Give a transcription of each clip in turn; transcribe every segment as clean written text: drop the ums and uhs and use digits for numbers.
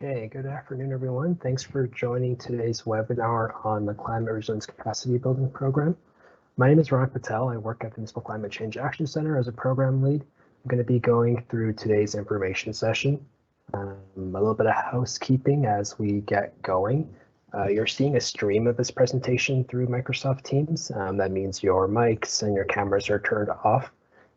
Okay, good afternoon, everyone. Thanks for joining today's webinar on the Climate Resilience Capacity Building Program. My name is Ronak Patel. I work at the Municipal Climate Change Action Center as a program lead. I'm going to be going through today's information session. A little bit of housekeeping as we get going. You're seeing a stream of this presentation through Microsoft Teams. That means your mics and your cameras are turned off.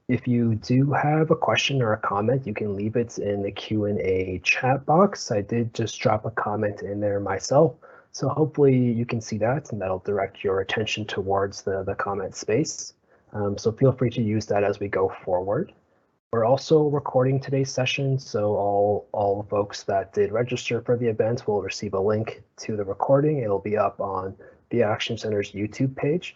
If you do have a question or a comment, you can leave it in the Q&A chat box. I did just drop a comment in there myself, so hopefully you can see that and that'll direct your attention towards the comment space. So feel free to use that as we go forward. We're also recording today's session, so all folks that did register for the event will receive a link to the recording. It'll be up on the Action Center's YouTube page.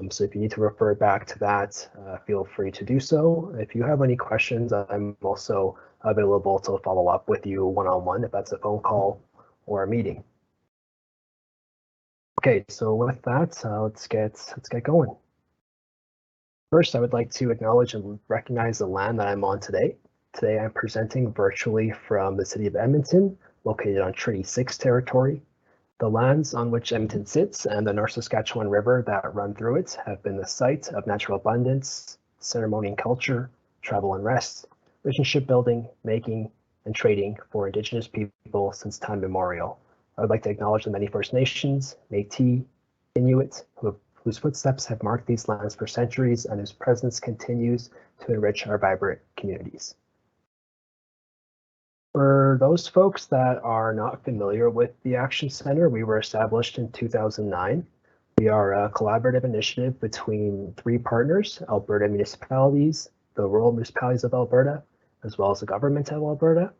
So if you need to refer back to that, feel free to do so. If you have any questions, I'm also available to follow up with you one-on-one if that's a phone call or a meeting. Okay, so with that, let's get going. First, I would like to acknowledge and recognize the land that I'm on today. Today, I'm presenting virtually from the city of Edmonton, located on Treaty 6 territory. The lands on which Edmonton sits and the North Saskatchewan River that run through it have been the site of natural abundance, ceremony and culture, travel and rest, relationship building, making, and trading for Indigenous people since time immemorial. I would like to acknowledge the many First Nations, Métis, Inuit, whose footsteps have marked these lands for centuries and whose presence continues to enrich our vibrant communities. For those folks that are not familiar with the Action Center, we were established in 2009. We are a collaborative initiative between three partners: Alberta municipalities, the rural municipalities of Alberta, as well as the government of Alberta.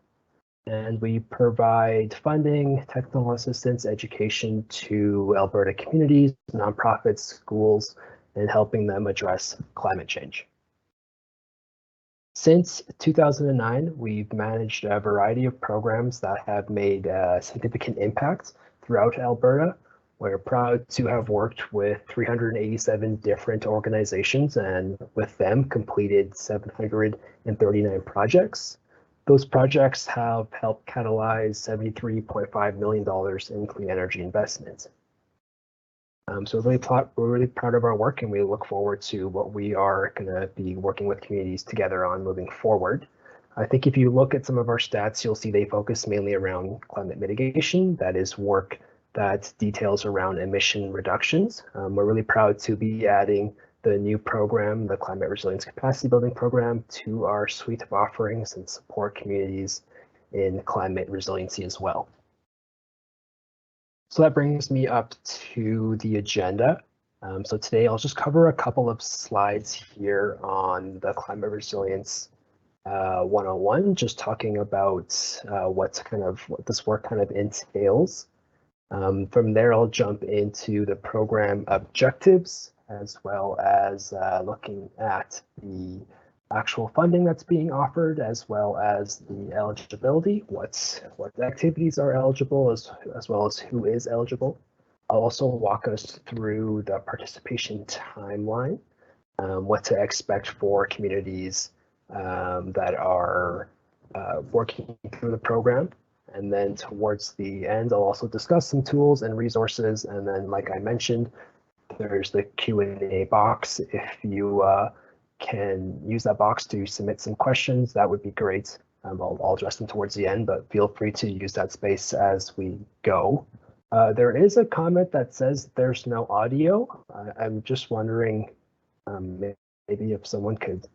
And we provide funding, technical assistance, education to Alberta communities, nonprofits, schools, and helping them address climate change. Since 2009, we've managed a variety of programs that have made a significant impact throughout Alberta. We're proud to have worked with 387 different organizations and with them completed 739 projects. Those projects have helped catalyze $73.5 million in clean energy investments. So we're really proud of our work, and we look forward to what we are going to be working with communities together on moving forward. I think if you look at some of our stats, you'll see they focus mainly around climate mitigation. That is work that details around emission reductions. We're really proud to be adding the new program, the Climate Resilience Capacity Building Program, to our suite of offerings and support communities in climate resiliency as well. So that brings me up to the agenda. So today I'll just cover a couple of slides here on the climate resilience 101, just talking about what this work kind of entails. From there, I'll jump into the program objectives, as well as looking at the actual funding that's being offered, as well as the eligibility, what activities are eligible, as well as who is eligible. I'll also walk us through the participation timeline, what to expect for communities that are working through the program. And then towards the end, I'll also discuss some tools and resources. And then, like I mentioned, there's the Q&A box. If you can use that box to submit some questions, that would be great. I'll address them towards the end, but feel free to use that space as we go. There is a comment that says there's no audio. I'm just wondering, maybe if someone could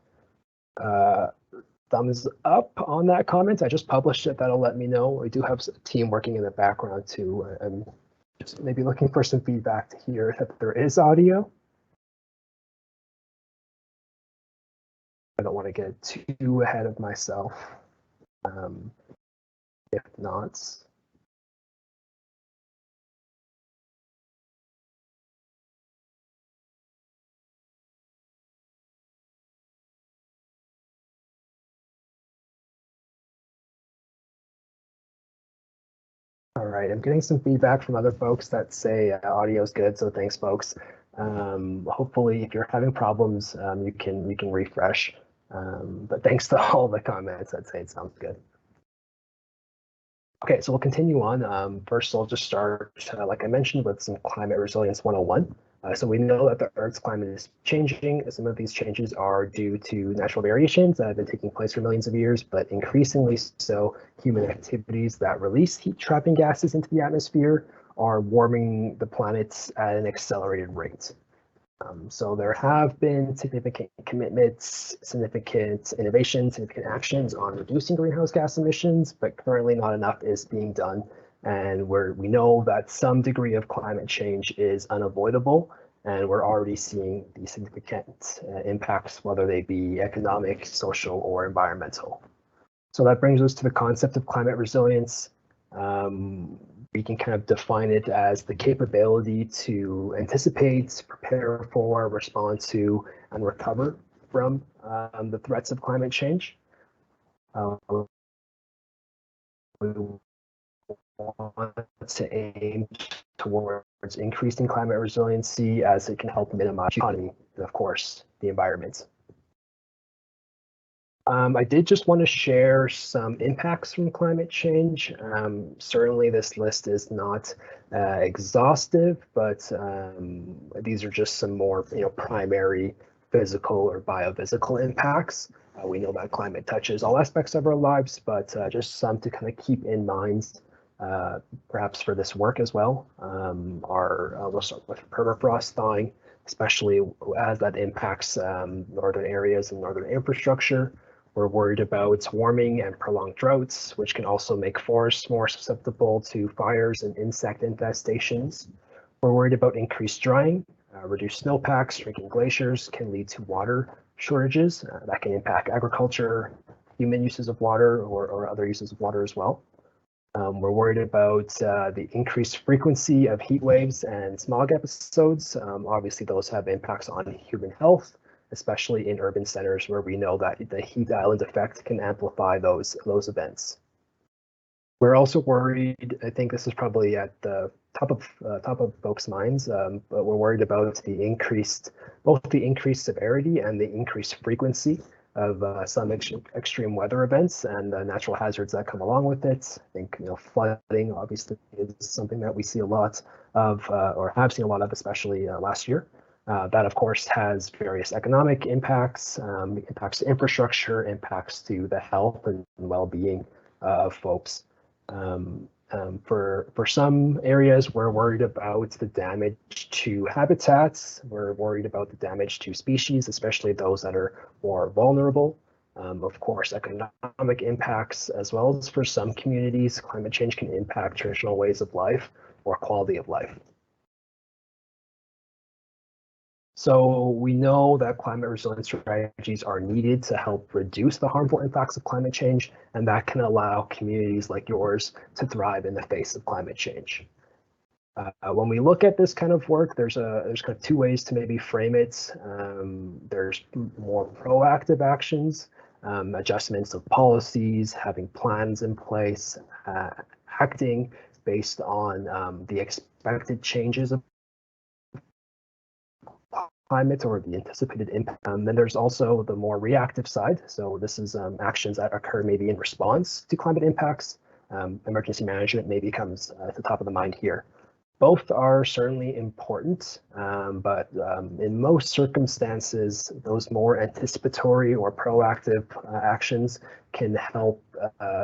thumbs up on that comment. I just published it. That'll let me know. We do have a team working in the background too. I'm just maybe looking for some feedback to hear that there is audio. I don't want to get too ahead of myself. If not, all right, I'm getting some feedback from other folks that say audio is good, so thanks, folks. Hopefully, if you're having problems, you can refresh. But thanks to all the comments that say it sounds good. Okay, so we'll continue on. First, I'll just start, like I mentioned, with some climate resilience 101. So we know that the Earth's climate is changing. Some of these changes are due to natural variations that have been taking place for millions of years, but increasingly so, human activities that release heat-trapping gases into the atmosphere are warming the planet at an accelerated rate. So there have been significant commitments, significant innovations, significant actions on reducing greenhouse gas emissions, but currently not enough is being done. And we know that some degree of climate change is unavoidable, and we're already seeing the significant impacts, whether they be economic, social, or environmental. So that brings us to the concept of climate resilience. We can kind of define it as the capability to anticipate, prepare for, respond to, and recover from the threats of climate change. We want to aim towards increasing climate resiliency as it can help minimize the economy and, of course, the environment. I did just want to share some impacts from climate change. Certainly this list is not exhaustive, but these are just some more primary physical or biophysical impacts. We know that climate touches all aspects of our lives, but just some to kind of keep in mind, perhaps for this work as well. We'll start with permafrost thawing, especially as that impacts northern areas and northern infrastructure. We're worried about warming and prolonged droughts, which can also make forests more susceptible to fires and insect infestations. We're worried about increased drying. Reduced snowpacks, shrinking glaciers can lead to water shortages that can impact agriculture, human uses of water, or other uses of water as well. We're worried about the increased frequency of heat waves and smog episodes. Obviously, those have impacts on human health, especially in urban centers where we know that the heat island effect can amplify those events. We're also worried, I think this is probably at the top of folks' minds, but we're worried about both the increased severity and the increased frequency of some extreme weather events and the natural hazards that come along with it. I think flooding obviously is something that we see a lot of, or have seen a lot of, especially last year. That, of course, has various economic impacts, impacts to infrastructure, impacts to the health and well-being of folks. For some areas, we're worried about the damage to habitats. We're worried about the damage to species, especially those that are more vulnerable. Of course, economic impacts, as well as for some communities, climate change can impact traditional ways of life or quality of life. So we know that climate resilience strategies are needed to help reduce the harmful impacts of climate change, and that can allow communities like yours to thrive in the face of climate change. When we look at this kind of work, there's kind of two ways to maybe frame it. There's more proactive actions, adjustments of policies, having plans in place, acting based on the expected changes of climate or the anticipated impact. Then there's also the more reactive side. So this is actions that occur maybe in response to climate impacts. Emergency management maybe comes at the top of the mind here. Both are certainly important, but in most circumstances, those more anticipatory or proactive actions can help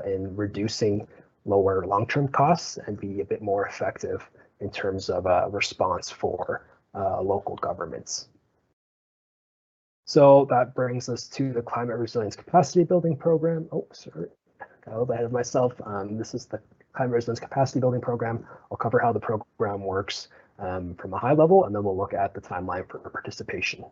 in reducing lower long-term costs and be a bit more effective in terms of response for local governments. So that brings us to the Climate Resilience Capacity Building Program. Oh, sorry, got a little ahead of myself. This is the Climate Resilience Capacity Building Program. I'll cover how the program works from a high level, and then we'll look at the timeline for participation.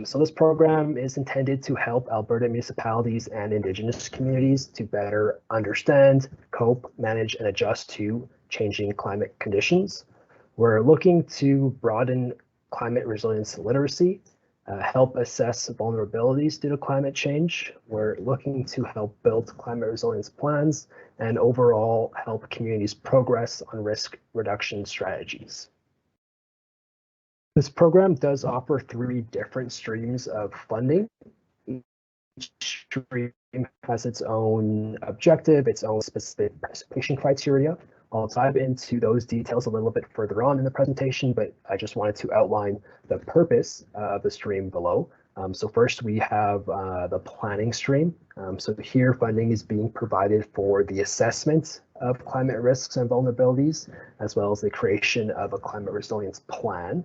So this program is intended to help Alberta municipalities and Indigenous communities to better understand, cope, manage, and adjust to changing climate conditions. We're looking to broaden climate resilience literacy, help assess vulnerabilities due to climate change. We're looking to help build climate resilience plans and overall help communities progress on risk reduction strategies. This program does offer 3 different streams of funding. stream has its own objective, its own specific participation criteria. I'll dive into those details a little bit further on in the presentation, but I just wanted to outline the purpose of the stream below. So first we have the planning stream. So here funding is being provided for the assessment of climate risks and vulnerabilities, as well as the creation of a climate resilience plan.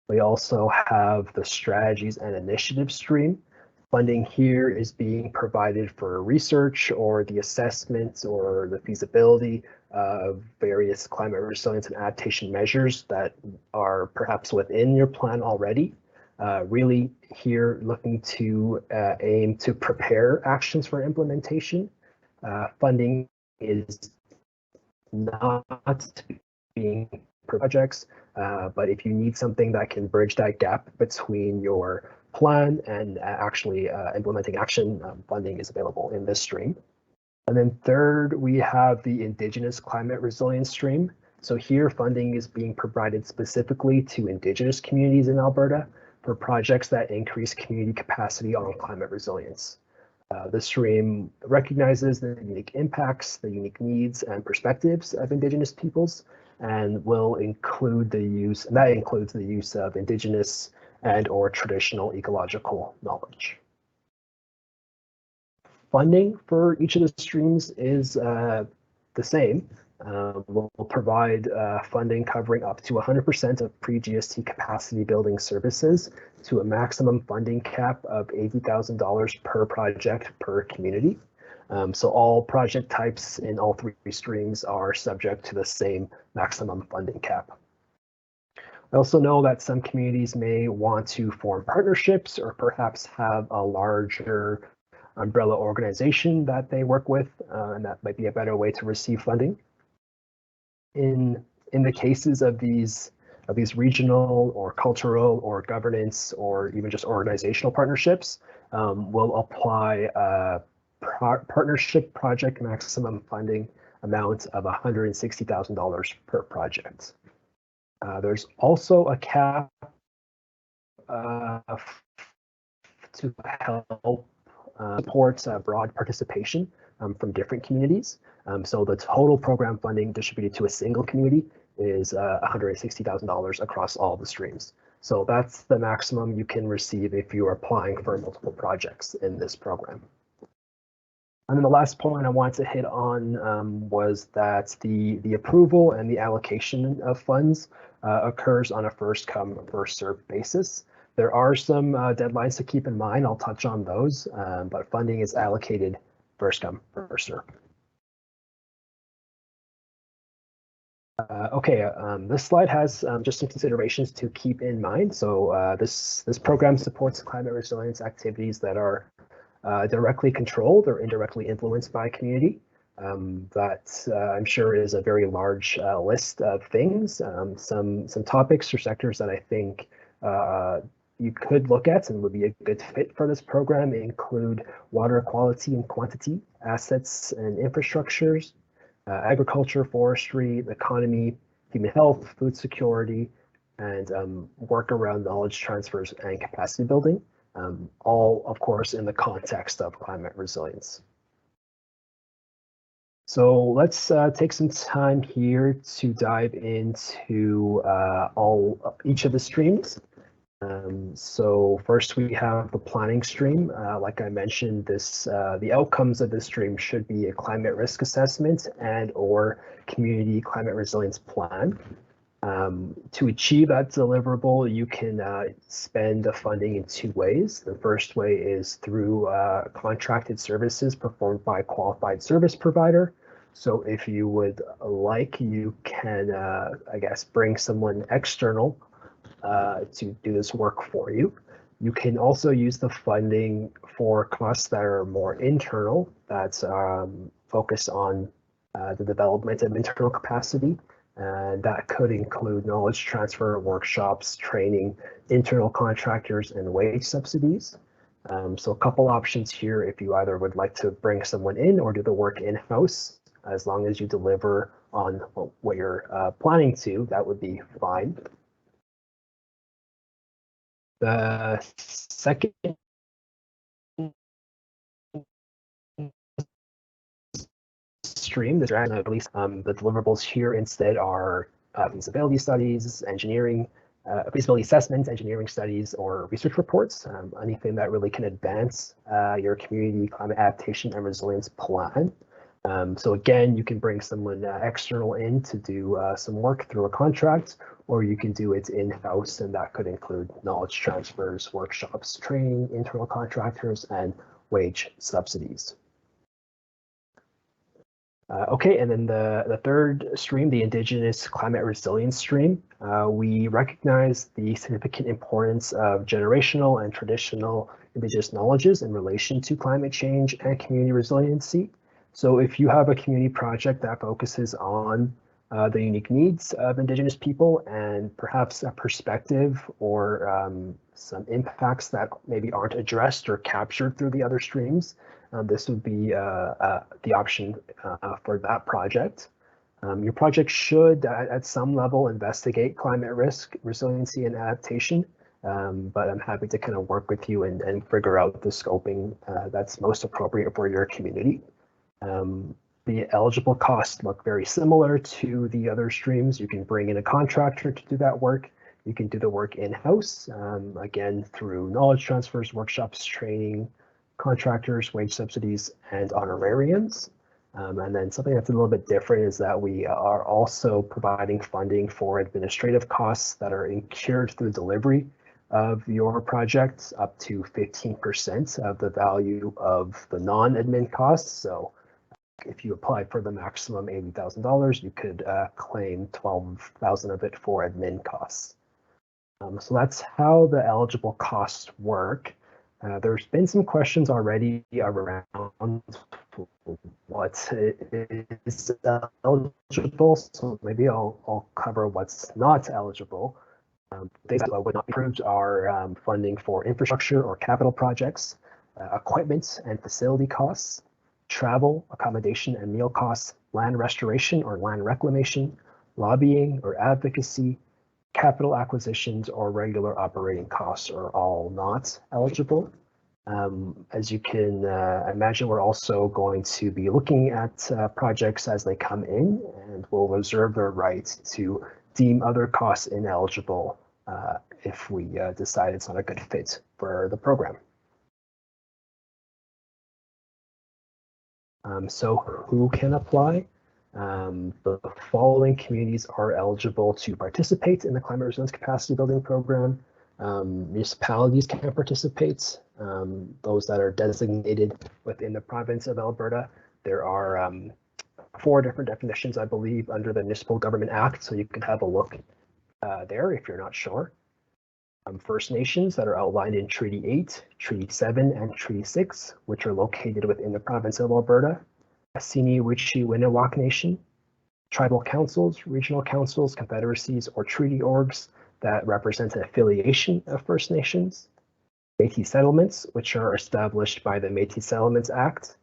We also have the strategies and initiatives stream. Funding here is being provided for research or the assessment or the feasibility of various climate resilience and adaptation measures that are perhaps within your plan already. Really here looking to aim to prepare actions for implementation. Funding is not being projects, but if you need something that can bridge that gap between your plan and actually implementing action, funding is available in this stream. And then third, we have the Indigenous climate resilience stream. So here funding is being provided specifically to Indigenous communities in Alberta for projects that increase community capacity on climate resilience. The stream recognizes the unique impacts, the unique needs and perspectives of Indigenous peoples, and will include the use, and that includes the use of Indigenous and or traditional ecological knowledge. Funding for each of the streams is the same. We'll provide funding covering up to 100% of pre-GST capacity building services to a maximum funding cap of $80,000 per project per community. So all project types in all three streams are subject to the same maximum funding cap. I also know that some communities may want to form partnerships or perhaps have a larger umbrella organization that they work with, and that might be a better way to receive funding. In the cases of these regional or cultural or governance or even just organizational partnerships, we'll apply a partnership project maximum funding amount of $160,000 per project. There's also a cap to help support broad participation from different communities. So the total program funding distributed to a single community is $160,000 across all the streams. So that's the maximum you can receive if you are applying for multiple projects in this program. And then the last point I wanted to hit on was that the approval and the allocation of funds occurs on a first come, first served basis. There are some deadlines to keep in mind. I'll touch on those, but funding is allocated first come, first served. This slide has just some considerations to keep in mind. So this program supports climate resilience activities that are directly controlled or indirectly influenced by community. That I'm sure is a very large list of things. Some topics or sectors that I think you could look at and would be a good fit for this program include water quality and quantity, assets and infrastructures, agriculture, forestry, the economy, human health, food security, and work around knowledge transfers and capacity building, all, of course, in the context of climate resilience. So let's take some time here to dive into each of the streams. So first we have the planning stream. Like I mentioned, the outcomes of this stream should be a climate risk assessment and or community climate resilience plan. To achieve that deliverable, you can spend the funding in two ways. The first way is through contracted services performed by a qualified service provider. So if you would like, you can, I guess, bring someone external to do this work for you. You can also use the funding for costs that are more internal, that's focused on the development of internal capacity. And that could include knowledge transfer, workshops, training, internal contractors, and wage subsidies. So a couple options here if you either would like to bring someone in or do the work in-house. As long as you deliver on what you're planning to, that would be fine. The second stream, the deliverables here instead are feasibility studies, engineering, feasibility assessments, engineering studies, or research reports, anything that really can advance your community climate adaptation and resilience plan. So again, you can bring someone external in to do some work through a contract, or you can do it in-house, and that could include knowledge transfers, workshops, training, internal contractors, and wage subsidies. Okay, and then the third stream, the Indigenous climate resilience stream, we recognize the significant importance of generational and traditional Indigenous knowledges in relation to climate change and community resiliency. So if you have a community project that focuses on the unique needs of Indigenous people and perhaps a perspective or some impacts that maybe aren't addressed or captured through the other streams, this would be the option for that project. Your project should, at some level, investigate climate risk, resiliency, and adaptation, but I'm happy to kind of work with you and figure out the scoping that's most appropriate for your community. The eligible costs look very similar to the other streams. You can bring in a contractor to do that work. You can do the work in-house, again, through knowledge transfers, workshops, training, contractors, wage subsidies, and honorariums. And then something that's a little bit different is that we are also providing funding for administrative costs that are incurred through delivery of your projects up to 15% of the value of the non-admin costs. So if you applied for the maximum $80,000, you could claim $12,000 of it for admin costs. So that's how the eligible costs work. There's been some questions already around what is eligible, so maybe I'll cover what's not eligible. Things that would not be approved are funding for infrastructure or capital projects, equipment and facility costs, travel, accommodation and meal costs, land restoration or land reclamation, lobbying or advocacy, capital acquisitions, or regular operating costs are all not eligible. As you can imagine, we're also going to be looking at projects as they come in, and we'll reserve the right to deem other costs ineligible if we decide it's not a good fit for the program. So who can apply? The following communities are eligible to participate in the Climate Resilience Capacity Building Program. Municipalities can participate, those that are designated within the province of Alberta. There are 4 different definitions, I believe, under the Municipal Government Act, so you can have a look there if you're not sure. First Nations that are outlined in Treaty 8, Treaty 7, and Treaty 6, which are located within the province of Alberta. Assini-Wichi-Winawak Nation, tribal councils, regional councils, confederacies, or treaty orgs that represent an affiliation of First Nations. Métis settlements, which are established by the Métis Settlements Act.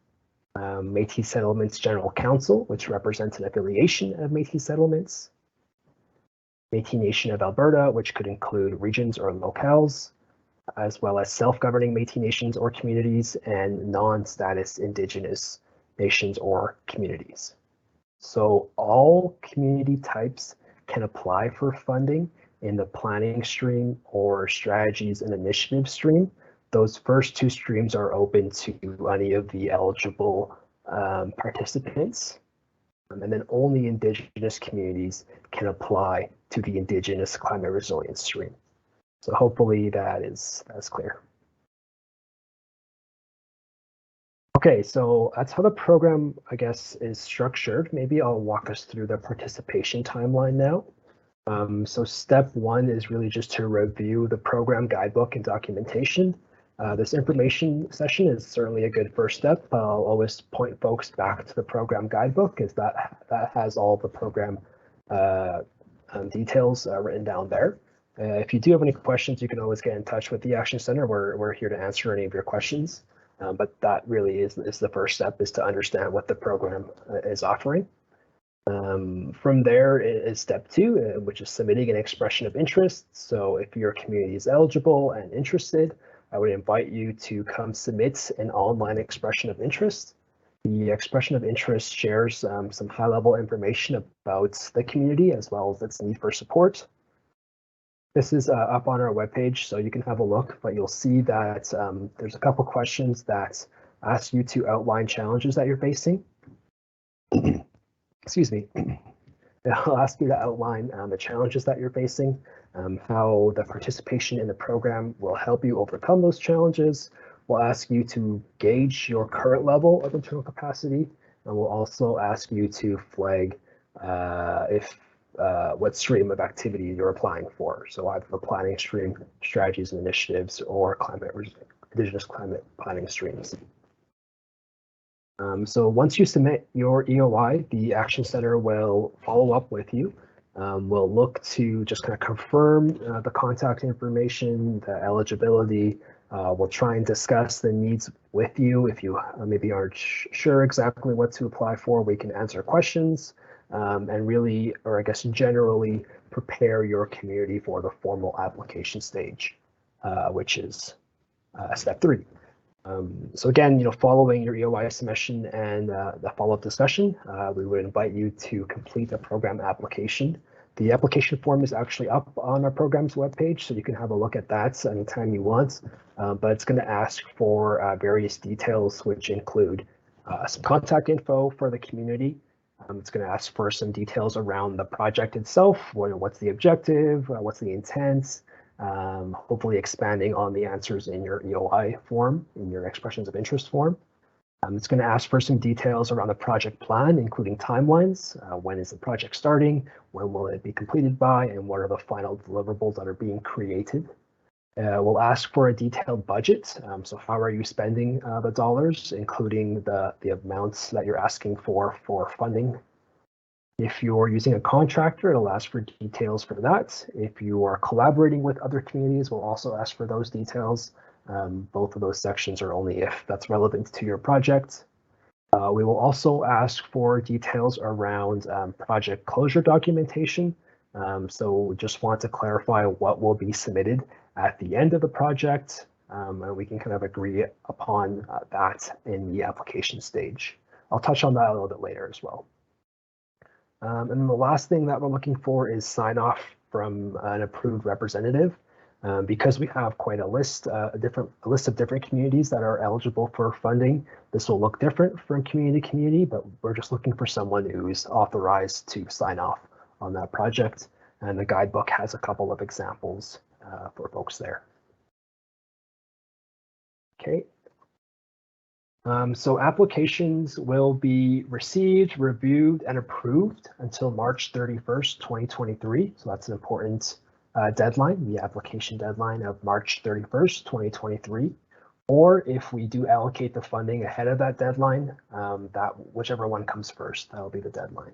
Métis Settlements General Council, which represents an affiliation of Métis settlements. Métis Nation of Alberta, which could include regions or locales, as well as self-governing Métis nations or communities, and non-status Indigenous nations or communities. So all community types can apply for funding in the planning stream or strategies and initiative stream. Those first 2 streams are open to any of the eligible participants. And then only Indigenous communities can apply to the Indigenous climate resilience stream. So hopefully that's clear. Okay, so that's how the program, I guess, is structured. Maybe I'll walk us through the participation timeline now. So step 1 is really just to review the program guidebook and documentation. This information session is certainly a good first step. I'll always point folks back to the program guidebook, as that has all the program details written down there. If you do have any questions, you can always get in touch with the Action Center. We're here to answer any of your questions. But that really is the first step, is to understand what the program is offering. From there is step 2, which is submitting an expression of interest. So if your community is eligible and interested, I would invite you to come submit an online expression of interest. The expression of interest shares some high-level information about the community as well as its need for support. This is up on our webpage, so you can have a look, but you'll see that there's a couple questions that ask you to outline challenges that you're facing. Excuse me. I'll ask you to outline the challenges that you're facing, how the participation in the program will help you overcome those challenges. We'll ask you to gauge your current level of internal capacity, and we'll also ask you to flag what stream of activity you're applying for. So either the planning stream, strategies and initiatives, or Indigenous climate planning streams. So once you submit your EOI, the Action Center will follow up with you. We'll look to just kind of confirm the contact information, the eligibility. We'll try and discuss the needs with you. If you maybe aren't sure exactly what to apply for, we can answer questions and really, or I guess generally, prepare your community for the formal application stage, which is step 3. So again, following your EOI submission and the follow-up discussion, we would invite you to complete the program application. The application form is actually up on our program's webpage, so you can have a look at that anytime you want. But it's going to ask for various details, which include some contact info for the community. It's going to ask for some details around the project itself. What's the objective? What's the intent? Hopefully expanding on the answers in your EOI form, in your expressions of interest form. It's going to ask for some details around the project plan, including timelines. When is the project starting? When will it be completed by? And what are the final deliverables that are being created? We'll ask for a detailed budget. So how are you spending the dollars, including the amounts that you're asking for funding? If you're using a contractor, it'll ask for details for that. If you are collaborating with other communities, we'll also ask for those details. Both of those sections are only if that's relevant to your project. We will also ask for details around project closure documentation. So we just want to clarify what will be submitted at the end of the project, and we can kind of agree upon that in the application stage. I'll touch on that a little bit later as well. And then the last thing that we're looking for is sign off from an approved representative. Because we have quite a list of different communities that are eligible for funding. This will look different from community to community, but we're just looking for someone who's authorized to sign off on that project. And the guidebook has a couple of examples for folks there. Okay. So applications will be received, reviewed, and approved until March 31st, 2023. So that's an important deadline, the application deadline of March 31st, 2023. Or if we do allocate the funding ahead of that deadline, whichever one comes first, that'll be the deadline.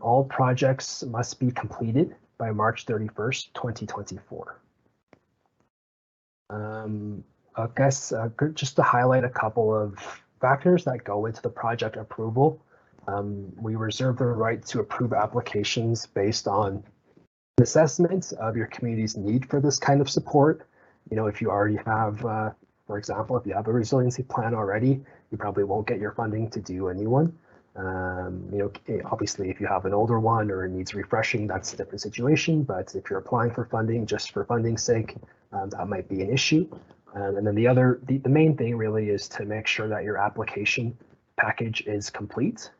All projects must be completed by March 31st, 2024. I guess just to highlight a couple of factors that go into the project approval. We reserve the right to approve applications based on an assessment of your community's need for this kind of support. If you already have, for example, if you have a resiliency plan already, you probably won't get your funding to do a new one. Obviously, if you have an older one or it needs refreshing, that's a different situation. But if you're applying for funding just for funding's sake, that might be an issue. And then the main thing really is to make sure that your application package is complete.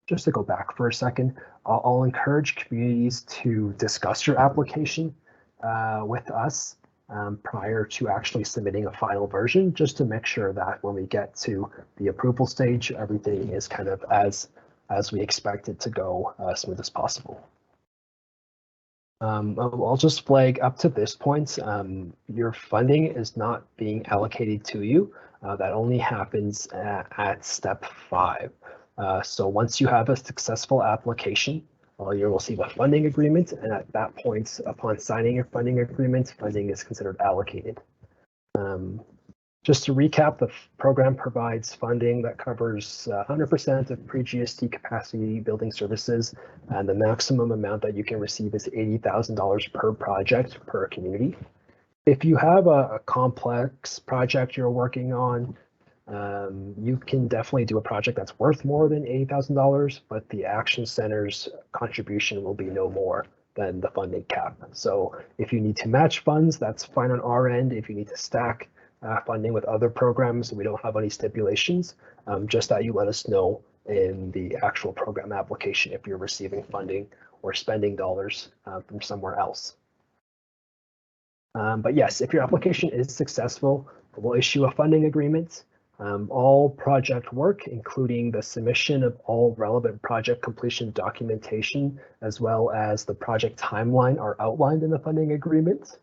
Just to go back for a second, I'll encourage communities to discuss your application with us prior to actually submitting a final version, just to make sure that when we get to the approval stage, everything is kind of as we expect it to go smooth as possible. I'll just flag up to this point, your funding is not being allocated to you. That only happens at step 5. So once you have a successful application, you'll receive a funding agreement, and at that point, upon signing your funding agreement, funding is considered allocated. Just to recap, the program provides funding that covers 100% of pre-GST capacity building services, and the maximum amount that you can receive is $80,000 per project per community. If you have a complex project you're working on, You can definitely do a project that's worth more than $80,000, but the Action Center's contribution will be no more than the funding cap. So if you need to match funds, that's fine on our end. If you need to stack funding with other programs, we don't have any stipulations, just that you let us know in the actual program application if you're receiving funding or spending dollars from somewhere else. But yes, if your application is successful, we'll issue a funding agreement. All project work, including the submission of all relevant project completion documentation, as well as the project timeline, are outlined in the funding agreement.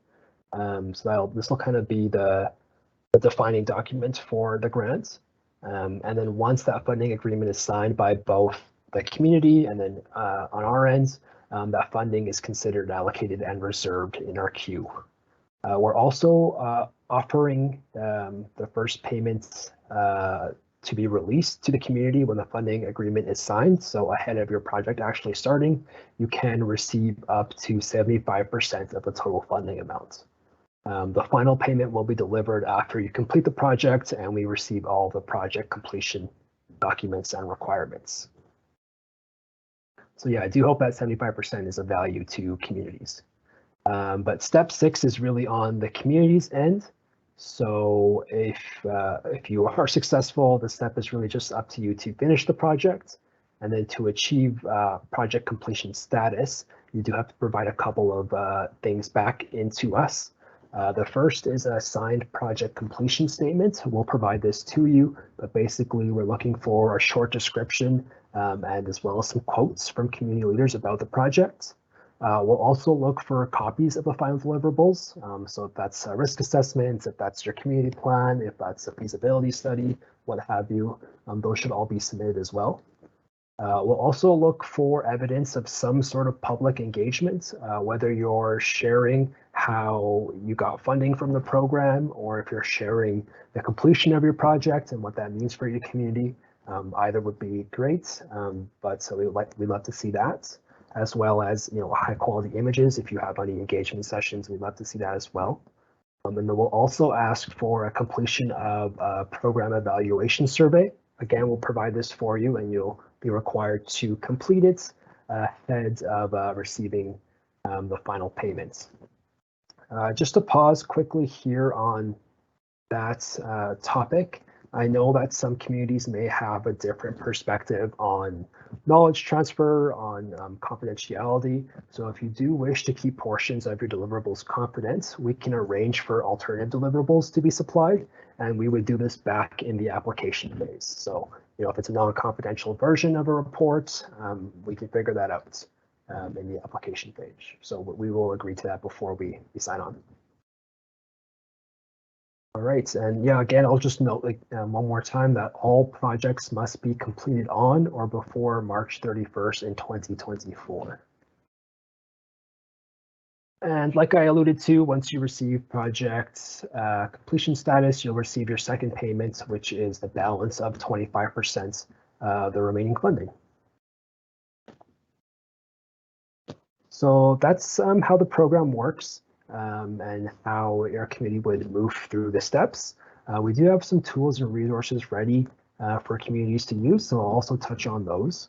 So this will kind of be the defining document for the grant. And then once that funding agreement is signed by both the community and then on our end, that funding is considered allocated and reserved in our queue. We're also offering the first payments to be released to the community when the funding agreement is signed. So ahead of your project actually starting, you can receive up to 75% of the total funding amount. The final payment will be delivered after you complete the project and we receive all the project completion documents and requirements. So yeah, I do hope that 75% is of value to communities. But step 6 is really on the community's end. So if you are successful, the step is really just up to you to finish the project. And then to achieve project completion status, you do have to provide a couple of things back into us. The first is a signed project completion statement. We'll provide this to you, but basically we're looking for a short description and as well as some quotes from community leaders about the project. We'll also look for copies of the final deliverables. So if that's risk assessments, if that's your community plan, if that's a feasibility study, what have you, those should all be submitted as well. We'll also look for evidence of some sort of public engagement, whether you're sharing how you got funding from the program or if you're sharing the completion of your project and what that means for your community. Either would be great, but so we'd love to see that, as well as high quality images. If you have any engagement sessions, we'd love to see that as well. And then we'll also ask for a completion of a program evaluation survey. Again, we'll provide this for you and you'll be required to complete it ahead of receiving the final payments. Just to pause quickly here on that topic, I know that some communities may have a different perspective on knowledge transfer, on confidentiality. So if you do wish to keep portions of your deliverables confident, we can arrange for alternative deliverables to be supplied, and we would do this back in the application phase. So if it's a non-confidential version of a report, we can figure that out in the application page. So we will agree to that before we sign on. All right, and yeah, again, I'll just note one more time that all projects must be completed on or before March 31st in 2024. And like I alluded to, once you receive project completion status, you'll receive your second payment, which is the balance of 25% of the remaining funding. So that's how the program works. And how your committee would move through the steps. We do have some tools and resources ready for communities to use, so I'll also touch on those.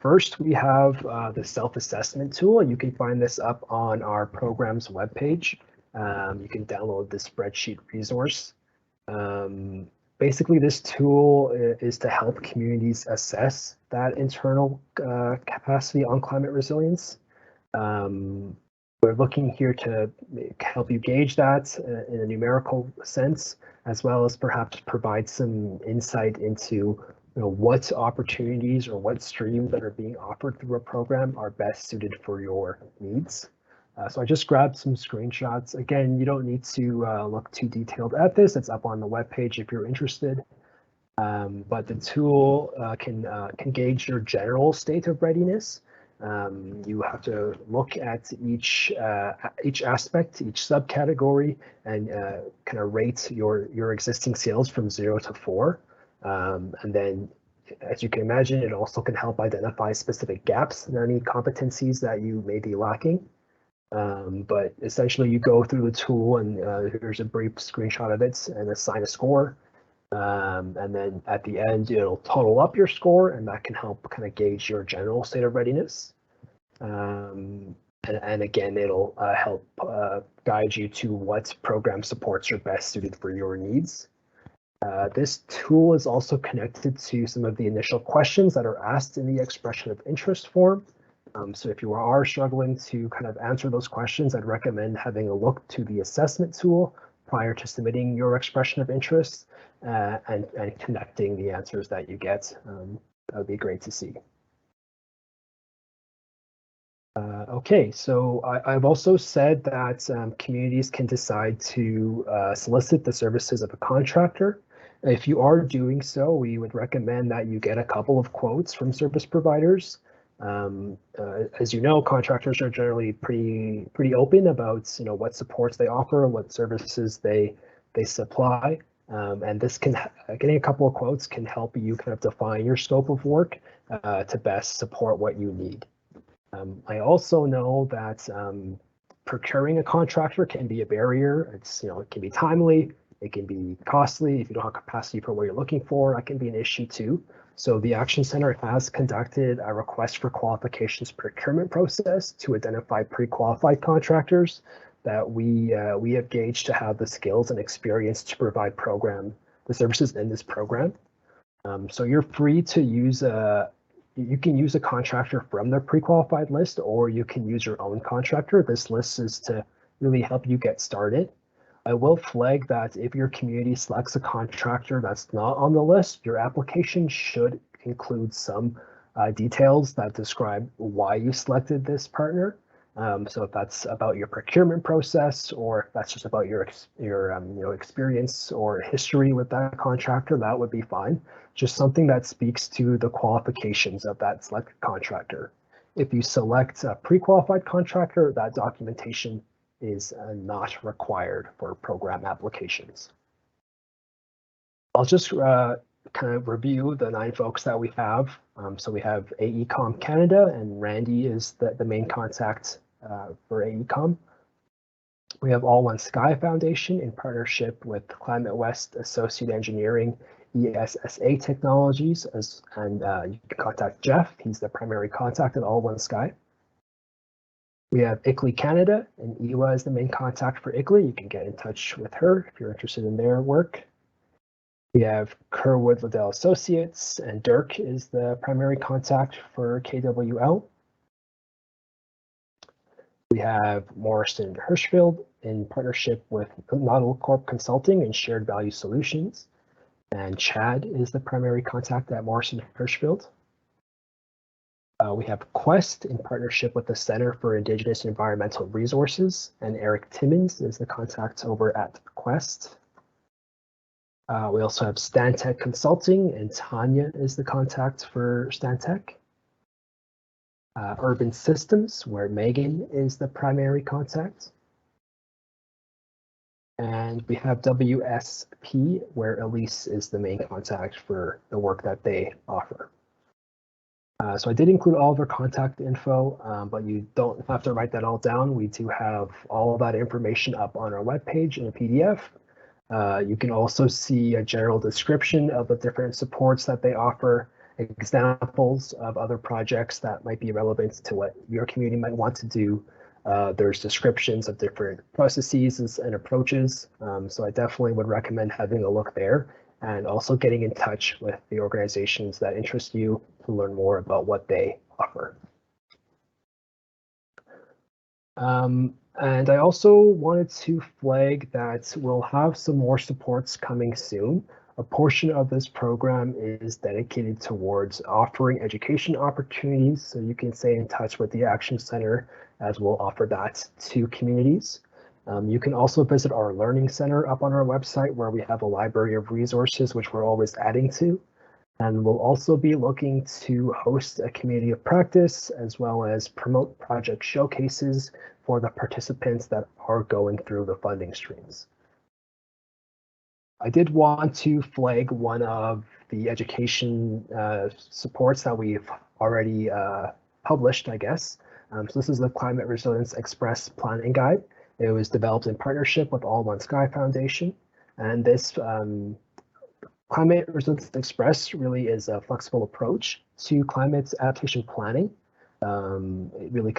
First, we have the self-assessment tool. You can find this up on our program's webpage. You can download the spreadsheet resource. Basically, this tool is to help communities assess that internal capacity on climate resilience. We're looking here to help you gauge that in a numerical sense, as well as perhaps provide some insight into what opportunities or what streams that are being offered through a program are best suited for your needs. So I just grabbed some screenshots. Again, you don't need to look too detailed at this. It's up on the webpage if you're interested. But the tool can gauge your general state of readiness. You have to look at each aspect, each subcategory, and kind of rate your existing sales from 0 to 4. And then, as you can imagine, it also can help identify specific gaps in any competencies that you may be lacking. But essentially, you go through the tool, and here's a brief screenshot of it, and assign a score. And then at the end, it'll total up your score, and that can help kind of gauge your general state of readiness. And again, it'll help guide you to what program supports are best suited for your needs. This tool is also connected to some of the initial questions that are asked in the expression of interest form. So if you are struggling to kind of answer those questions, I'd recommend having a look to the assessment tool prior to submitting your expression of interest and connecting the answers that you get. That would be great to see. Okay, so I've also said that communities can decide to solicit the services of a contractor. If you are doing so, we would recommend that you get a couple of quotes from service providers. As you know, contractors are generally pretty open about what supports they offer, what services they supply, and this can getting a couple of quotes can help you kind of define your scope of work to best support what you need. I also know that procuring a contractor can be a barrier. It can be timely, it can be costly. If you don't have capacity for what you're looking for, that can be an issue too. So the Action Center has conducted a request for qualifications procurement process to identify pre-qualified contractors that we have gauged to have the skills and experience to provide the services in this program. So you're free to use you can use a contractor from their pre-qualified list, or you can use your own contractor. This list is to really help you get started. I will flag that if your community selects a contractor that's not on the list, your application should include some details that describe why you selected this partner. So if that's about your procurement process, or if that's just about your experience or history with that contractor, that would be fine. Just something that speaks to the qualifications of that selected contractor. If you select a pre-qualified contractor, that documentation is not required for program applications. I'll just kind of review the 9 folks that we have. So we have AECOM Canada, and Randy is the main contact for AECOM. We have All One Sky Foundation in partnership with Climate West Associate Engineering, ESSA Technologies, and you can contact Jeff. He's the primary contact at All One Sky. We have ICLEI Canada, and Ewa is the main contact for ICLEI. You can get in touch with her if you're interested in their work. We have Kerwood Liddell Associates, and Dirk is the primary contact for KWL. We have Morrison Hirschfield in partnership with Nautil Corp Consulting and Shared Value Solutions. And Chad is the primary contact at Morrison Hirschfield. We have Quest in partnership with the Center for Indigenous Environmental Resources, and Eric Timmons is the contact over at Quest. We also have Stantec Consulting, and Tanya is the contact for Stantec. Urban Systems, where Megan is the primary contact. And we have WSP, where Elise is the main contact for the work that they offer. So I did include all of our contact info, but you don't have to write that all down. We do have all of that information up on our webpage in a PDF. You can also see a general description of the different supports that they offer, examples of other projects that might be relevant to what your community might want to do. There's descriptions of different processes and approaches. So I definitely would recommend having a look there, and also getting in touch with the organizations that interest you to learn more about what they offer. And I also wanted to flag that we'll have some more supports coming soon. A portion of this program is dedicated towards offering education opportunities, so you can stay in touch with the Action Center as we'll offer that to communities. You can also visit our Learning Center up on our website, where we have a library of resources which we're always adding to. And we'll also be looking to host a community of practice, as well as promote project showcases for the participants that are going through the funding streams. I did want to flag one of the education supports that we've already published, I guess. So this is the Climate Resilience Express Planning Guide. It was developed in partnership with All One Sky Foundation. And this Climate Resilience Express really is a flexible approach to climate adaptation planning. It really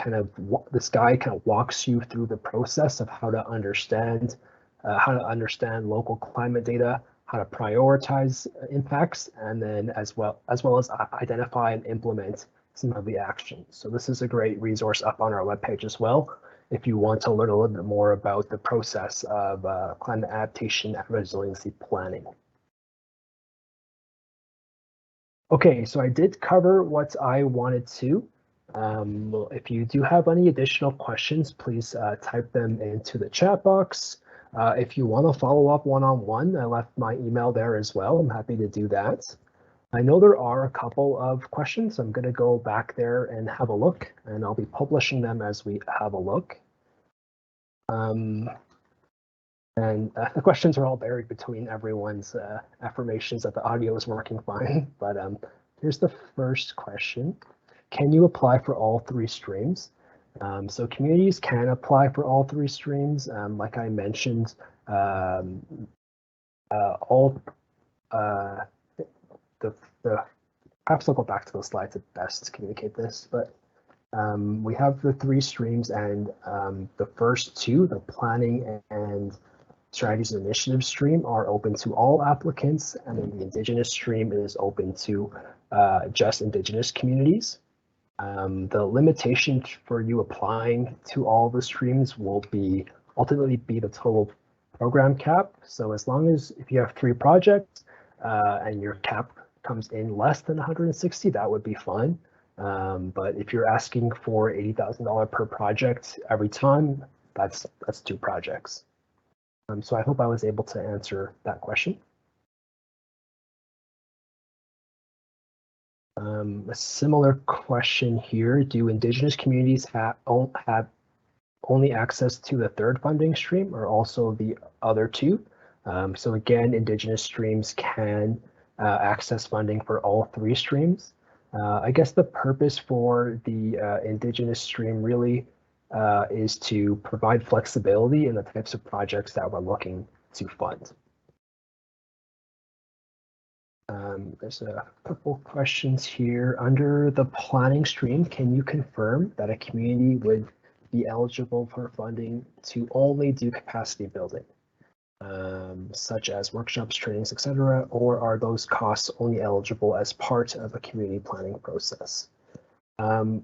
this guide kind of walks you through the process of how to understand local climate data, how to prioritize impacts, and then as well as identify and implement some of the actions. So this is a great resource up on our webpage as well, if you want to learn a little bit more about the process of climate adaptation and resiliency planning. Okay, so I did cover what I wanted to. If you do have any additional questions, please type them into the chat box. If you want to follow up one-on-one, I left my email there as well. I'm happy to do that. I know there are a couple of questions. I'm going to go back there and have a look, and I'll be publishing them as we have a look. The questions are all buried between everyone's affirmations that the audio is working fine. But here's the first question. Can you apply for all three streams? So communities can apply for all three streams. Like I mentioned, perhaps I'll go back to the slides to best communicate this, but we have the three streams, and the first two, the planning and strategies and initiatives stream, are open to all applicants, and then the Indigenous stream is open to just Indigenous communities. The limitation for you applying to all the streams will ultimately be the total program cap. So as long as if you have 3 projects and your cap comes in less than 160, that would be fine. But if you're asking for $80,000 per project every time, that's 2 projects. So I hope I was able to answer that question. A similar question here. Do Indigenous communities have only access to the 3rd funding stream, or also the other 2? So again, Indigenous streams can access funding for all 3 streams. I guess the purpose for the Indigenous stream really is to provide flexibility in the types of projects that we're looking to fund. There's a couple questions here. Under the planning stream, can you confirm that a community would be eligible for funding to only do capacity building, such as workshops, trainings, etc., or are those costs only eligible as part of a community planning process?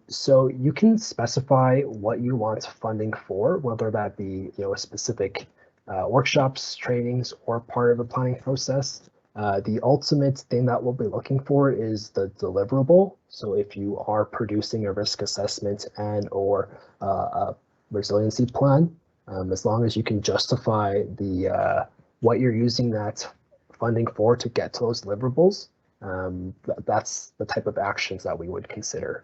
So you can specify what you want funding for, whether that be a specific workshops, trainings, or part of the planning process. The ultimate thing that we'll be looking for is the deliverable. So if you are producing a risk assessment and or a resiliency plan, as long as you can justify the what you're using that funding for to get to those deliverables, that's the type of actions that we would consider.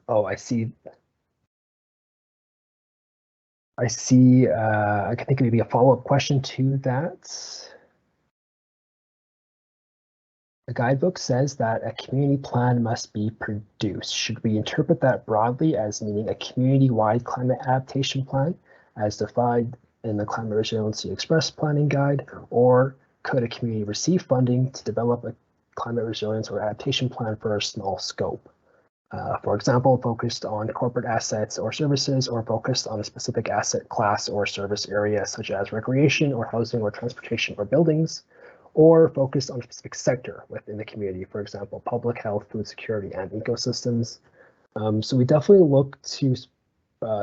I see. I think maybe a follow-up question to that. The guidebook says that a community plan must be produced. Should we interpret that broadly as meaning a community-wide climate adaptation plan as defined in the Climate Resiliency Express planning guide, or could a community receive funding to develop a climate resilience or adaptation plan for a small scope? For example, focused on corporate assets or services, or focused on a specific asset class or service area, such as recreation or housing or transportation or buildings, or focused on a specific sector within the community, for example, public health, food security, and ecosystems. So we definitely look to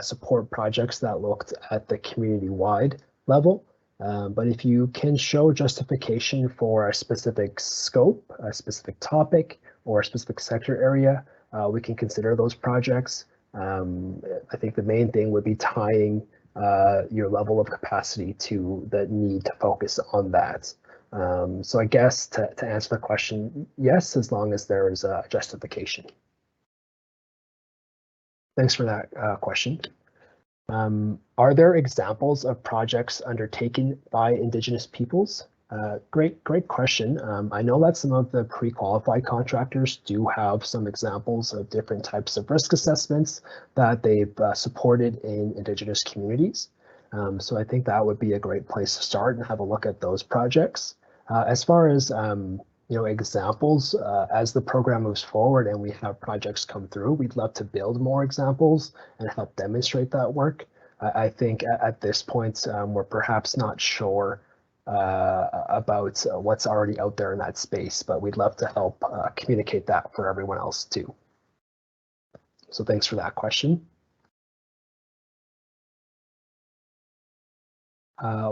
support projects that looked at the community-wide level. But if you can show justification for a specific scope, a specific topic, or a specific sector area, we can consider those projects. I think the main thing would be tying your level of capacity to the need to focus on that. So I guess to answer the question, yes, as long as there is a justification. Thanks for that question. Are there examples of projects undertaken by Indigenous peoples? Great question. I know that some of the pre-qualified contractors do have some examples of different types of risk assessments that they've supported in Indigenous communities. So I think that would be a great place to start and have a look at those projects. As far as examples, as the program moves forward and we have projects come through, we'd love to build more examples and help demonstrate that work. I think at this point, we're perhaps not sure about what's already out there in that space, but we'd love to help communicate that for everyone else too. So thanks for that question.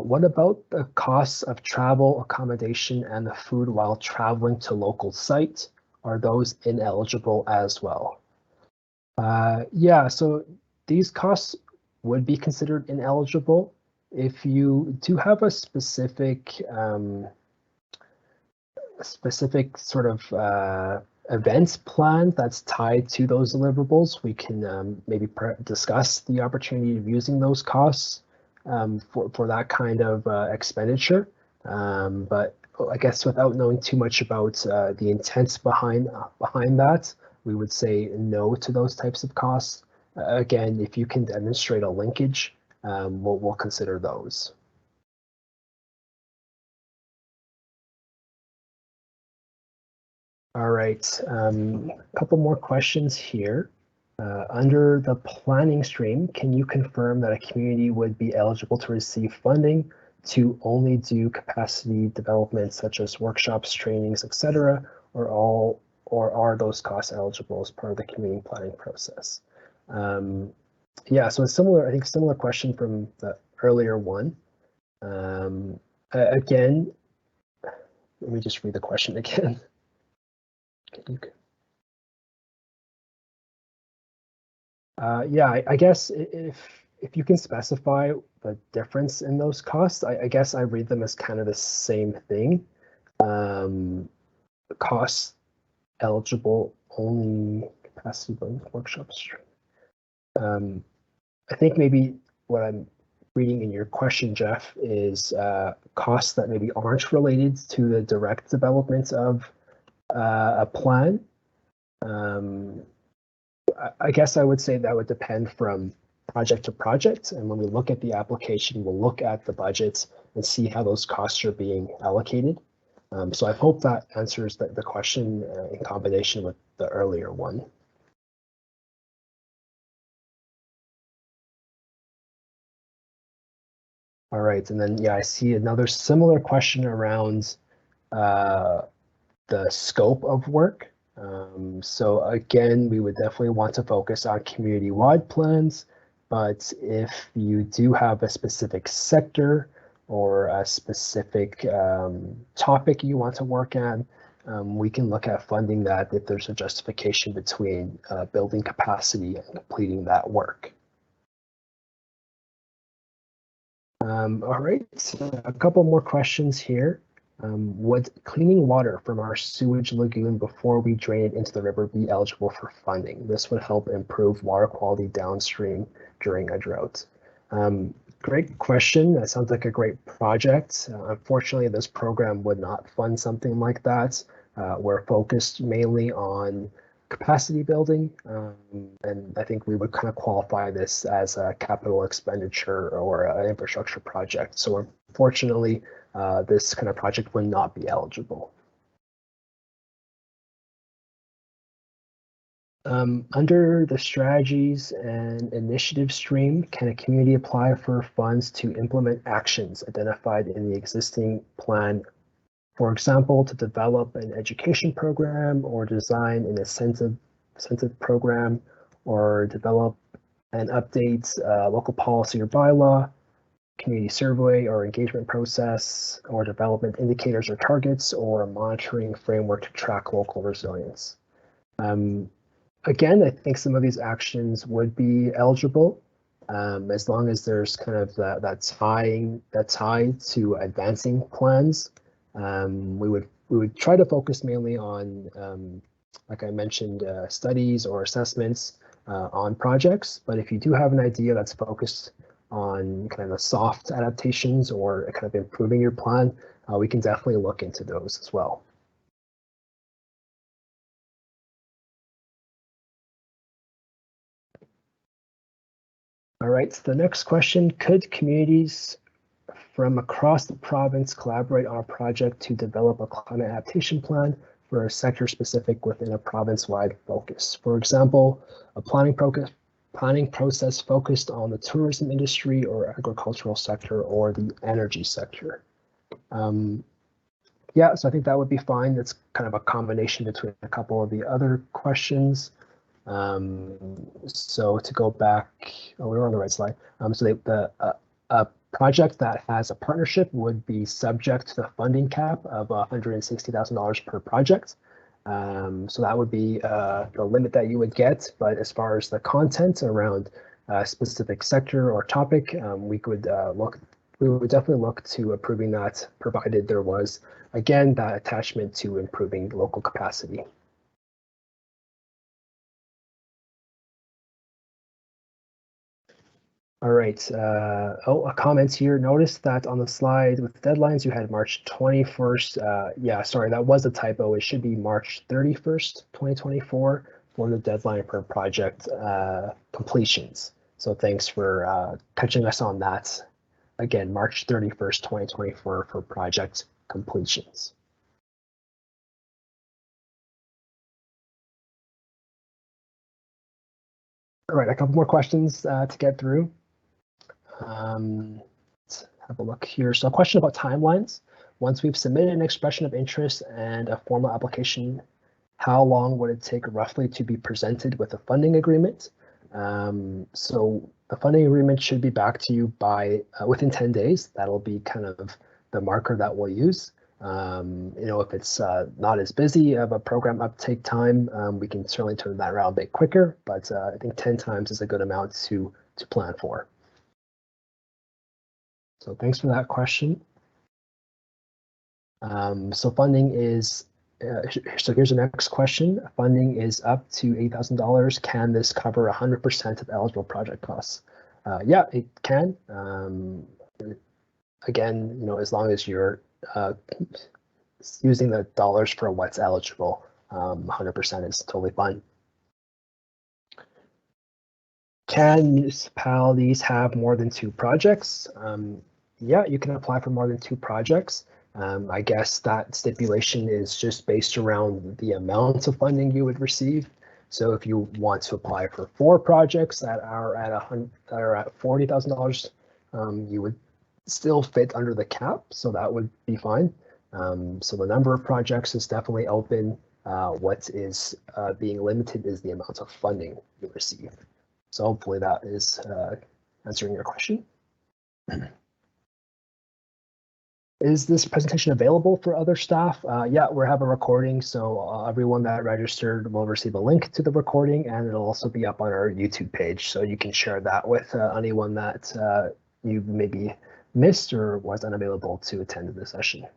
What about the costs of travel, accommodation, and the food while traveling to local sites? Are those ineligible as well? Yeah, so these costs would be considered ineligible if you do have a specific sort of events planned that's tied to those deliverables. We can maybe discuss the opportunity of using those costs for that kind of expenditure. But I guess without knowing too much about the intents behind that, we would say no to those types of costs. Again, if you can demonstrate a linkage, we'll consider those. All right, a couple more questions here. Under the planning stream, can you confirm that a community would be eligible to receive funding to only do capacity development such as workshops, trainings, etc., or are those costs eligible as part of the community planning process? Yeah, so it's similar, I think similar question from the earlier one. Again, let me just read the question again. Yeah, I guess if you can specify the difference in those costs, I guess I read them as kind of the same thing. Costs eligible only capacity building workshops. I think maybe what I'm reading in your question, Jeff, is costs that maybe aren't related to the direct development of a plan. I guess I would say that would depend from project to project. And when we look at the application, we'll look at the budgets and see how those costs are being allocated. So I hope that answers the question in combination with the earlier one. All right, and then yeah, I see another similar question around the scope of work. So again, we would definitely want to focus on community-wide plans, but if you do have a specific sector or a specific topic you want to work on, we can look at funding that if there's a justification between building capacity and completing that work. All right, so a couple more questions here. Would cleaning water from our sewage lagoon before we drain it into the river be eligible for funding? This would help improve water quality downstream during a drought. Great question. That sounds like a great project. Unfortunately, this program would not fund something like that. We're focused mainly on capacity building, and I think we would kind of qualify this as a capital expenditure or an infrastructure project. So unfortunately, this kind of project would not be eligible. Under the strategies and initiative stream, can a community apply for funds to implement actions identified in the existing plan? For example, to develop an education program or design an incentive program or develop and update local policy or bylaw, community survey or engagement process, or development indicators or targets, or a monitoring framework to track local resilience. Again, I think some of these actions would be eligible as long as there's kind of that tie to advancing plans. We would try to focus mainly on, like I mentioned, studies or assessments on projects. But if you do have an idea that's focused on kind of the soft adaptations or kind of improving your plan, we can definitely look into those as well. All right, so the next question, could communities from across the province collaborate on a project to develop a climate adaptation plan for a sector specific within a province-wide focus? For example, a planning process focused on the tourism industry or agricultural sector or the energy sector. Yeah, so I think that would be fine. That's kind of a combination between a couple of the other questions. So to go back, oh, we were on the right slide. So a project that has a partnership would be subject to the funding cap of $160,000 per project. So that would be the limit that you would get. But as far as the content around a specific sector or topic, we would definitely look to approving that, provided there was, again, that attachment to improving local capacity. All right. A comment here. Notice that on the slide with deadlines, you had March 21st. Yeah, sorry, that was a typo. It should be March 31st, 2024 for the deadline for project completions. So thanks for catching us on that. Again, March 31st, 2024 for project completions. All right, a couple more questions to get through. Let's have a look here. So a question about timelines. Once we've submitted an expression of interest and a formal application, how long would it take roughly to be presented with a funding agreement? So the funding agreement should be back to you by within 10 days. That'll be kind of the marker that we'll use. If it's not as busy of a program uptake time, we can certainly turn that around a bit quicker, but I think 10 times is a good amount to plan for. So thanks for that question. So funding is, so here's the next question. Funding is up to $8,000. Can this cover 100% of eligible project costs? Yeah, it can. Again, as long as you're using the dollars for what's eligible, 100% is totally fine. Can municipalities have more than 2 projects? Yeah, you can apply for more than 2 projects. I guess that stipulation is just based around the amount of funding you would receive. So if you want to apply for 4 projects that are at $40,000, you would still fit under the cap, so that would be fine. So the number of projects is definitely open. What is being limited is the amount of funding you receive. So hopefully that is answering your question. Is this presentation available for other staff? Yeah, we have a recording, so everyone that registered will receive a link to the recording, and it'll also be up on our YouTube page, so you can share that with anyone that you maybe missed or was unavailable to attend the session.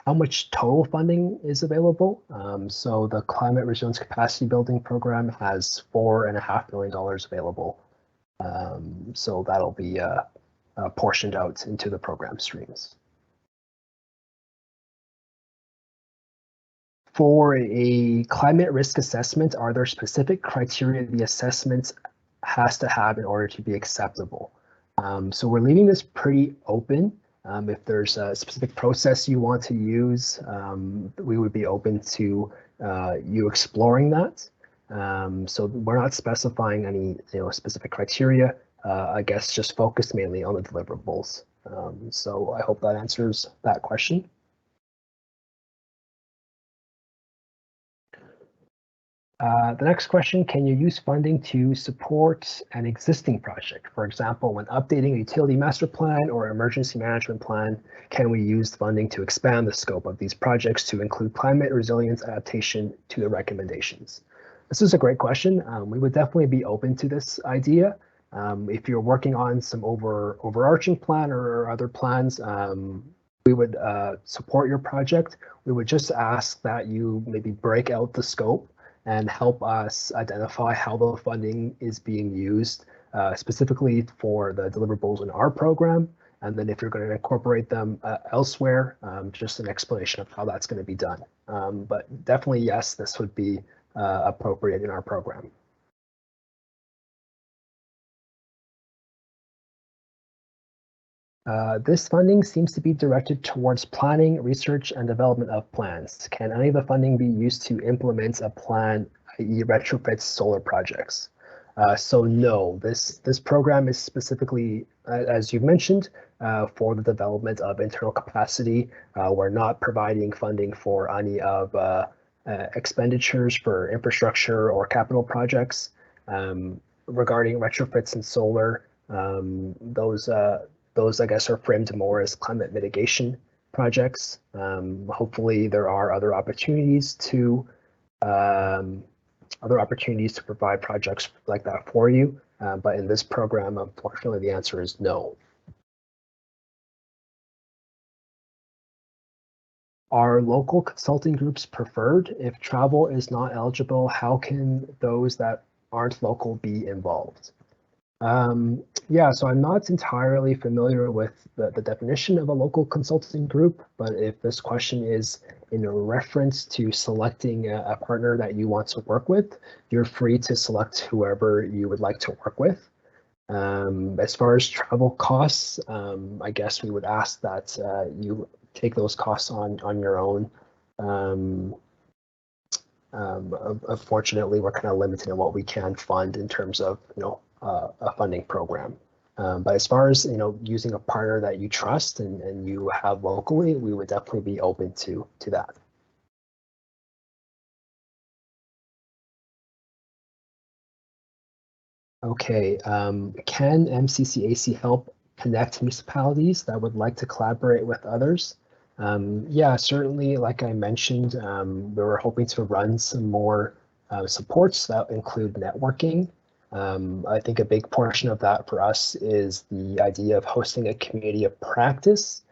How much total funding is available? So the Climate Resilience Capacity Building Program has $4.5 million available. So that'll be portioned out into the program streams. For a climate risk assessment, are there specific criteria the assessment has to have in order to be acceptable? So we're leaving this pretty open. If there's a specific process you want to use, we would be open to you exploring that. So we're not specifying any specific criteria. I guess just focused mainly on the deliverables. So I hope that answers that question. The next question, can you use funding to support an existing project? For example, when updating a utility master plan or emergency management plan, can we use funding to expand the scope of these projects to include climate resilience adaptation to the recommendations? This is a great question. We would definitely be open to this idea. If you're working on some overarching plan or other plans, we would support your project. We would just ask that you maybe break out the scope and help us identify how the funding is being used specifically for the deliverables in our program. And then if you're going to incorporate them elsewhere, just an explanation of how that's going to be done. But definitely, yes, this would be appropriate in our program. This funding seems to be directed towards planning, research, and development of plans. Can any of the funding be used to implement a plan, i.e. retrofit solar projects? So no, this program is specifically, as you've mentioned, for the development of internal capacity. We're not providing funding for any of expenditures for infrastructure or capital projects. Regarding retrofits and solar, those, I guess, are framed more as climate mitigation projects. Hopefully, there are other opportunities to provide projects like that for you. But in this program, unfortunately, the answer is no. Are local consulting groups preferred? If travel is not eligible, how can those that aren't local be involved? Yeah, so I'm not entirely familiar with the definition of a local consulting group, but if this question is in reference to selecting a partner that you want to work with, you're free to select whoever you would like to work with. As far as travel costs, I guess we would ask that you take those costs on your own. Unfortunately, we're kind of limited in what we can fund in terms of, a funding program. But as far as, using a partner that you trust and you have locally, we would definitely be open to that. Okay, can MCCAC help connect municipalities that would like to collaborate with others? Yeah, certainly, like I mentioned, we were hoping to run some more supports that include networking. I think a big portion of that for us is the idea of hosting a community of practice.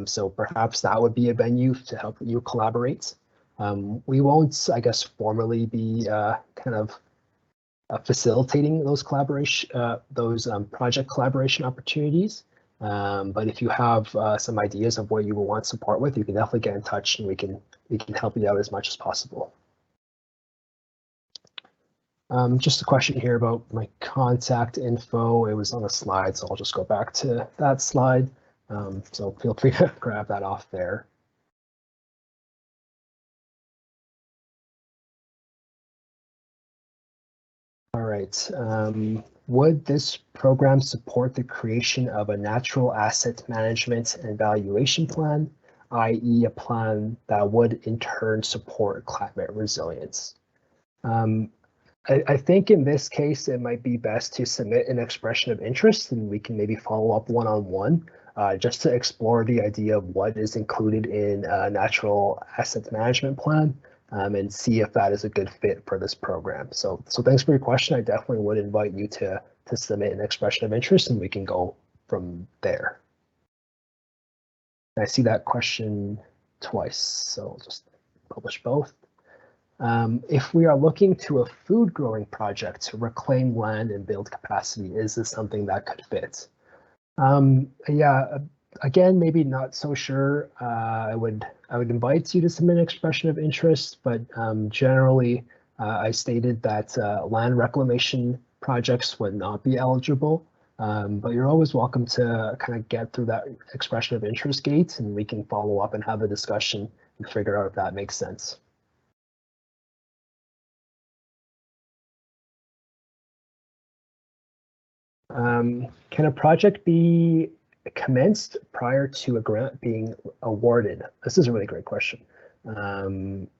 So perhaps that would be a venue to help you collaborate. We won't, I guess, formally be kind of facilitating those project collaboration opportunities. But if you have some ideas of what you will want support with, you can definitely get in touch and we can help you out as much as possible. Just a question here about my contact info. It was on a slide, so I'll just go back to that slide. So feel free to grab that off there. All right. Would this program support the creation of a natural asset management and valuation plan, i.e. a plan that would in turn support climate resilience? I think in this case, it might be best to submit an expression of interest and we can maybe follow up one-on-one just to explore the idea of what is included in a natural asset management plan and see if that is a good fit for this program. So thanks for your question. I definitely would invite you to submit an expression of interest and we can go from there. I see that question twice, so I'll just publish both. If we are looking to a food growing project to reclaim land and build capacity, is this something that could fit? Yeah, again, maybe not so sure. I would invite you to submit an expression of interest, but generally, I stated that land reclamation projects would not be eligible. But you're always welcome to kind of get through that expression of interest gate, and we can follow up and have a discussion and figure out if that makes sense. Can a project be commenced prior to a grant being awarded? This is a really great question.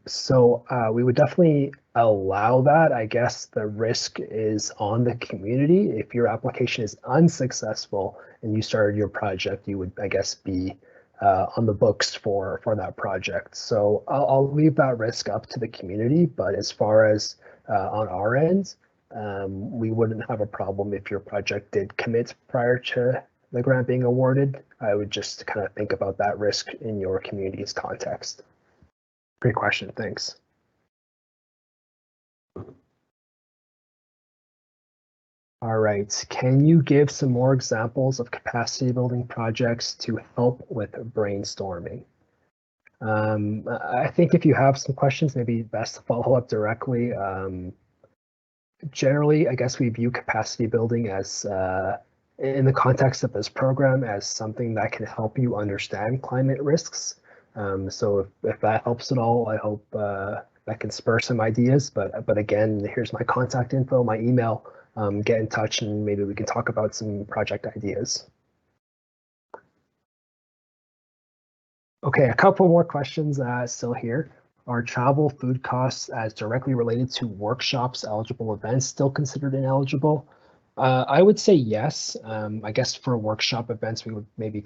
So we would definitely allow that. I guess the risk is on the community. If your application is unsuccessful and you started your project, you would, I guess, be on the books for that project. So I'll leave that risk up to the community. But as far as on our end, we wouldn't have a problem if your project did commit prior to the grant being awarded. I would just kind of think about that risk in your community's context. Great question, thanks. All right, can you give some more examples of capacity building projects to help with brainstorming? I think if you have some questions, maybe best to follow up directly. Generally, I guess we view capacity building as in the context of this program as something that can help you understand climate risks. So if that helps at all, I hope that can spur some ideas. But again, here's my contact info, my email. Get in touch and maybe we can talk about some project ideas. Okay, a couple more questions still here. Are travel food costs as directly related to workshops eligible events still considered ineligible? I would say yes. I guess for workshop events, we would maybe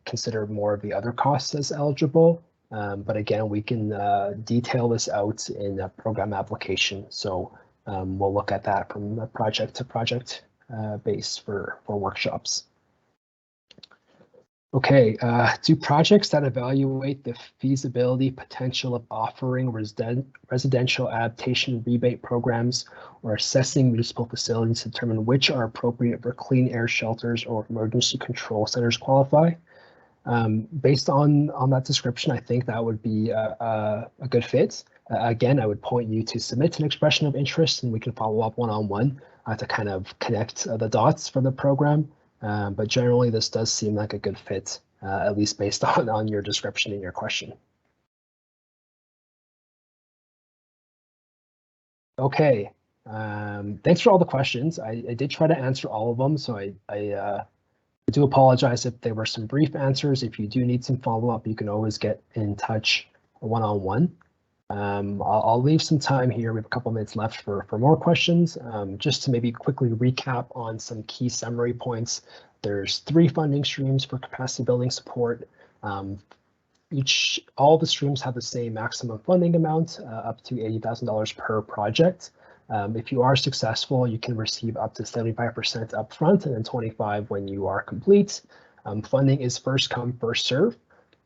consider more of the other costs as eligible. But again, we can detail this out in a program application. So we'll look at that from a project to project base for workshops. Okay, do projects that evaluate the feasibility potential of offering residential adaptation rebate programs or assessing municipal facilities to determine which are appropriate for clean air shelters or emergency control centers qualify? Based on that description, I think that would be a good fit. Again, I would point you to submit an expression of interest and we can follow up one-on-one to kind of connect the dots for the program. But generally, this does seem like a good fit, at least based on your description in your question. Okay, thanks for all the questions. I did try to answer all of them, so I do apologize if there were some brief answers. If you do need some follow-up, you can always get in touch one-on-one. I'll leave some time here. We have a couple minutes left for more questions. Just to maybe quickly recap on some key summary points. There's 3 funding streams for capacity building support. All the streams have the same maximum funding amount, up to $80,000 per project. If you are successful, you can receive up to 75% upfront and then 25% when you are complete. Funding is first come, first serve.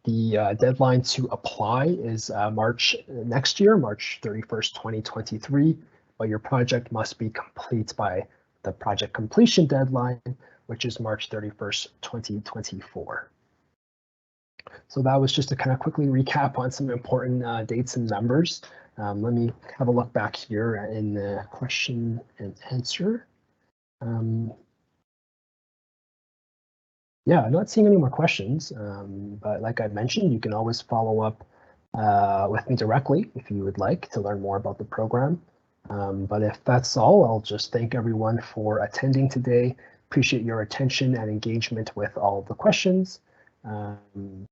The deadline to apply is March next year, March 31st, 2023, but your project must be complete by the project completion deadline, which is March 31st, 2024. So that was just to kind of quickly recap on some important dates and numbers. Let me have a look back here in the question and answer. Yeah, I'm not seeing any more questions, but like I mentioned, you can always follow up with me directly if you would like to learn more about the program. But if that's all, I'll just thank everyone for attending today. Appreciate your attention and engagement with all of the questions, and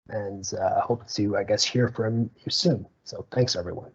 hope to, I guess, hear from you soon. So thanks, everyone.